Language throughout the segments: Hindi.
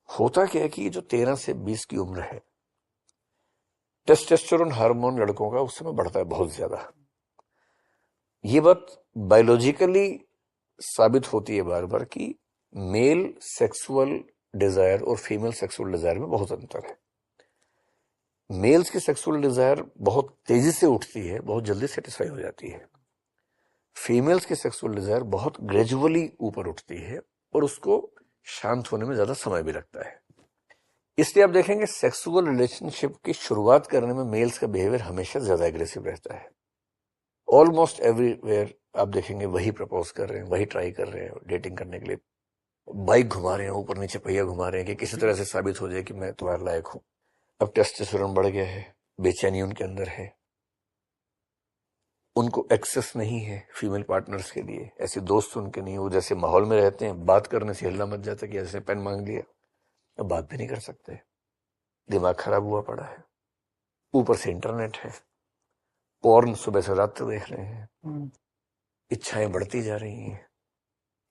होता क्या है कि जो 13 से 20 की उम्र है, टेस्टोस्टेरोन हार्मोन लड़कों का उस समय बढ़ता है बहुत ज्यादा। ये बात बायोलॉजिकली साबित होती है बार बार कि मेल सेक्सुअल डिजायर और फीमेल सेक्सुअल डिजायर में बहुत अंतर है। मेल्स की सेक्सुअल डिजायर बहुत तेजी से उठती है, बहुत जल्दी सेटिस्फाई हो जाती है। फीमेल्स की सेक्सुअल डिजायर बहुत ग्रेजुअली ऊपर उठती है और उसको शांत होने में ज्यादा समय भी लगता है। इसलिए आप देखेंगे सेक्सुअल रिलेशनशिप की शुरुआत करने में मेल्स का बिहेवियर हमेशा ज्यादा एग्रेसिव रहता है। ऑलमोस्ट एवरीवेयर आप देखेंगे वही प्रपोज कर रहे हैं, वही ट्राई कर रहे हैं डेटिंग करने के लिए, बाइक घुमा रहे हैं, ऊपर नीचे पहिया घुमा रहे हैं कि किसी तरह से साबित हो जाए कि मैं तुम्हारे लायक हूं। अब टेस्टोस्टेरोन बढ़ गया है, बेचैनी उनके अंदर है, उनको एक्सेस नहीं है फीमेल पार्टनर्स के लिए, ऐसे दोस्त उनके नहीं, वो जैसे माहौल में रहते हैं बात करने से हिलना मच जाता है कि ऐसे पेन मांग लिया, अब बात भी नहीं कर सकते, दिमाग खराब हुआ पड़ा है। ऊपर से इंटरनेट है, पॉर्न सुबह से रात तक देख रहे हैं, इच्छाएं बढ़ती जा रही हैं,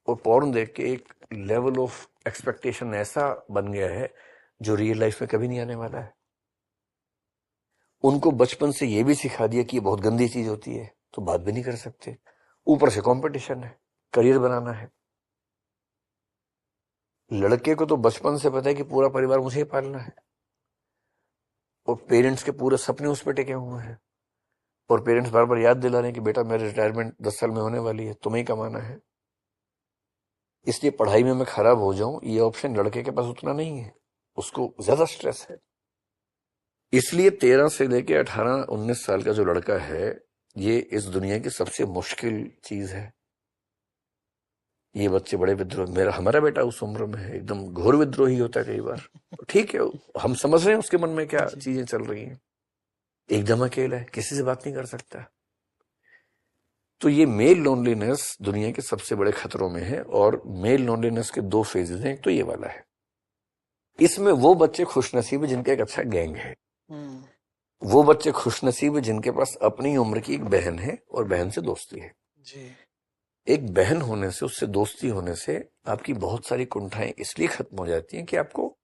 और पॉर्न देख के एक लेवल ऑफ एक्सपेक्टेशन ऐसा बन गया है जो रियल लाइफ में कभी नहीं आने वाला है। उनको बचपन से ये भी सिखा दिया कि ये बहुत गंदी चीज होती है, तो बात भी नहीं कर सकते। ऊपर से कंपटीशन है, करियर बनाना है। लड़के को तो बचपन से पता है कि पूरा परिवार मुझे ही पालना है, और पेरेंट्स के पूरे सपने उस पर टिके हुए हैं, और पेरेंट्स बार बार याद दिला रहे हैं कि बेटा मेरी रिटायरमेंट 10 साल में होने वाली है, तुम्हें ही कमाना है। इसलिए पढ़ाई में मैं खराब हो जाऊं ये ऑप्शन लड़के के पास उतना नहीं है, उसको ज्यादा स्ट्रेस है। इसलिए 13 से लेके 18-19 साल का जो लड़का है, ये इस दुनिया की सबसे मुश्किल चीज है। ये बच्चे बड़े विद्रोह, हमारा बेटा उस उम्र में है, एकदम घोर विद्रोही होता है कई बार। ठीक है, हम समझ रहे हैं उसके मन में क्या चीजें चल रही हैं। एकदम अकेला है, किसी से बात नहीं कर सकता। तो ये मेल लोनलीनेस दुनिया के सबसे बड़े खतरों में है, और मेल लोनलीनेस के 2 फेजेस हैं। एक तो ये वाला है, इसमें वो बच्चे खुशनसीब है जिनका एक अच्छा गैंग है, वो बच्चे खुशनसीब है जिनके पास अपनी उम्र की एक बहन है और बहन से दोस्ती है जी। एक बहन होने से, उससे दोस्ती होने से आपकी बहुत सारी कुंठाएं इसलिए खत्म हो जाती हैं कि आपको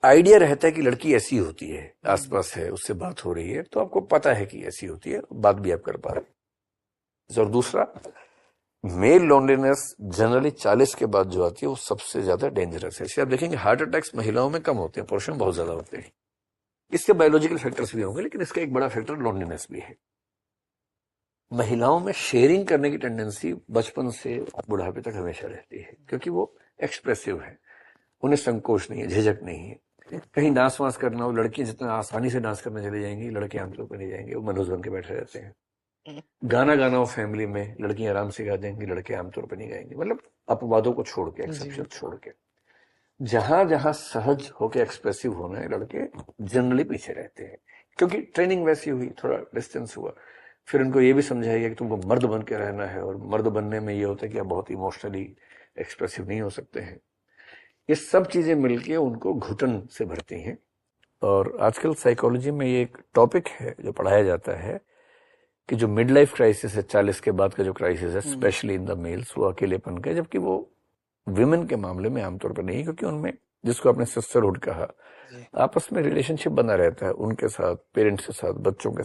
आइडिया रहता है कि लड़की ऐसी होती है, आसपास है, उससे बात हो रही है, तो आपको पता है कि ऐसी होती है, बात भी आप कर पा रहे हैं। और दूसरा, मेल लोनलीनेस जनरली 40 के बाद जो आती है वो सबसे ज्यादा डेंजरस है। इसलिए आप देखेंगे हार्ट अटैक्स महिलाओं में कम होते हैं, पुरुषों में बहुत ज्यादा होते हैं। इसके बायोलॉजिकल फैक्टर्स भी होंगे, लेकिन इसका एक बड़ा फैक्टर लोनलीनेस भी है। महिलाओं में शेयरिंग करने की टेंडेंसी बचपन से बुढ़ापे तक हमेशा रहती है, क्योंकि वो एक्सप्रेसिव है, उन्हें संकोच नहीं है, झिझक नहीं है। कहीं डांस वांस करना हो, लड़कियां जितना आसानी से डांस करने चले जाएंगी, लड़के आमतौर पर नहीं जाएंगे, वो मनोज बन के बैठे रहते हैं। गाना गाना हो फैमिली में, लड़कियां आराम से गा देंगी, लड़के आमतौर पर नहीं गाएंगे। मतलब अपवादों को छोड़ के, एक्सेप्शन छोड़ के, जहां जहां सहज होके एक्सप्रेसिव होना है, लड़के जनरली पीछे रहते हैं, क्योंकि ट्रेनिंग वैसी हुई, थोड़ा डिस्टेंस हुआ। फिर उनको ये भी समझाया गया कि तुमको मर्द बन के रहना है, और मर्द बनने में ये होता है कि आप बहुत इमोशनली एक्सप्रेसिव नहीं हो सकते हैं। ये सब चीजें मिलके उनको घुटन से भरती हैं। और आजकल साइकोलॉजी में ये एक टॉपिक है जो पढ़ाया जाता है कि जो मिड लाइफ क्राइसिस है, 40 के बाद का जो क्राइसिस है, स्पेशली इन द मेल्स, वो अकेलेपन का, जबकि वो विमेन के मामले में आमतौर पर नहीं, क्योंकि उनमें, जिसको आपने सिस्टरहुड कहा, आपस में रिलेशनशिप बना रहता है, उनके साथ, पेरेंट्स के साथ, बच्चों के